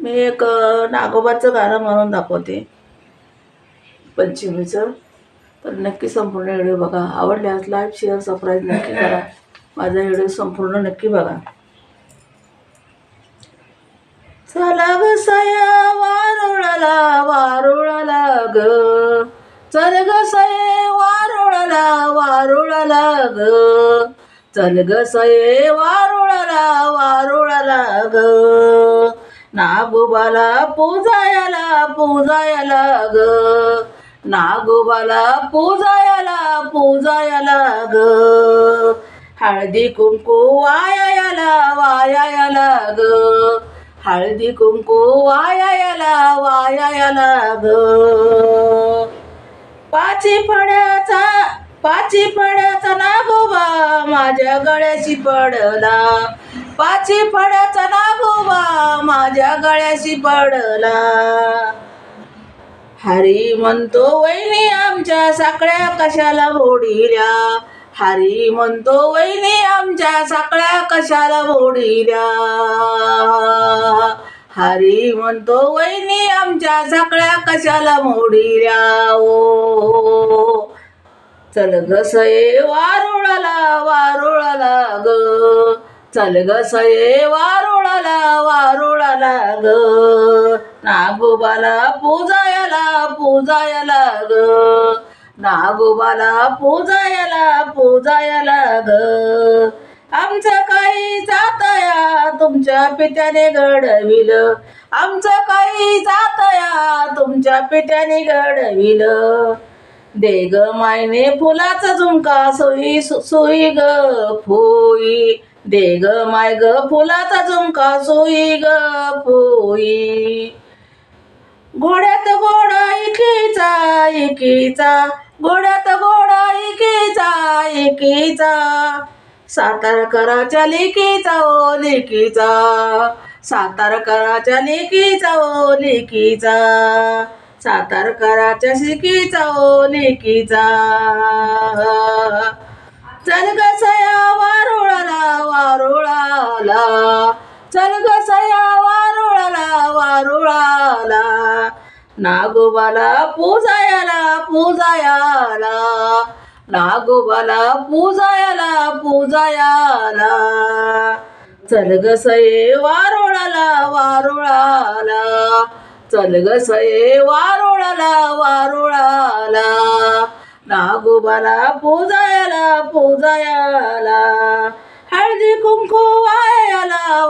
मी एक नागोबाचं गाणं म्हणून दाखवते पंचमीचं. तर नक्की संपूर्ण व्हिडिओ बघा. आवडल्यास लाईक शेअर सबस्क्राईब नक्की करा. माझा व्हिडिओ संपूर्ण नक्की बघा. चला ग सया वारुळाला वारुळाला ग, चल ग सये वारुळाला वारुळाला ग, चल ग सये वारुळाला वारुळाला ग, नागोबाला पूजायला पूजायला ग, नागोबाला पूजायला ग, हळदी कुंकू वायाला वायाला ग, हळदी कुंकू वायाला ग, पाची फड्याचा नागोबा माझ्या गळ्याशी पडला, पाची फड्याचा नागोबा माझ्या गळ्याशी पडला, हरी म्हणतो वहिनी आमच्या साकळ्या कशाला मोडिल्या, हरी म्हणतो वहिनी आमच्या साकळ्या कशाला मोडिल्या, हरी म्हणतो वहिनी आमच्या साकळ्या कशाला मोडिल्या. ओ चल ग सये वारुळाला वारुळाला ग, चल ग सये वारुळाला वारुळाला ग, नागोबाला पूजायला ग, नागोबाला पूजायला ग, आमचं काही जातया तुमच्या पित्याने घडविलं, आमचं काही जातया तुमच्या पित्याने घडविलं, दे ग मायने फुलाचा झुमका सुई ग फुई, दे ग माय ग फुलाचा झुमका सुई ग फुई, घोड्यात घोडा इकीचा, घोड्यात घोडा इकीचा, सातारकराच्या लेकीचा ओ लेकीचा, सातारकराच्या लेकीचा ओ लेकीचा, सातारकराच्या शिकीचा ओ लेकीचा, चल ग सया वारुळाला वारुळाला, चल ग सया वारुळाला वारुळाला, नागोबाला पूजायला नागोबाला पूजायला, चल ग सये वारुळाला वारुळाला, चल ग सये वारुळाला वारुळाला, नागोबाला पूजायला हळदी कुंकू वायाला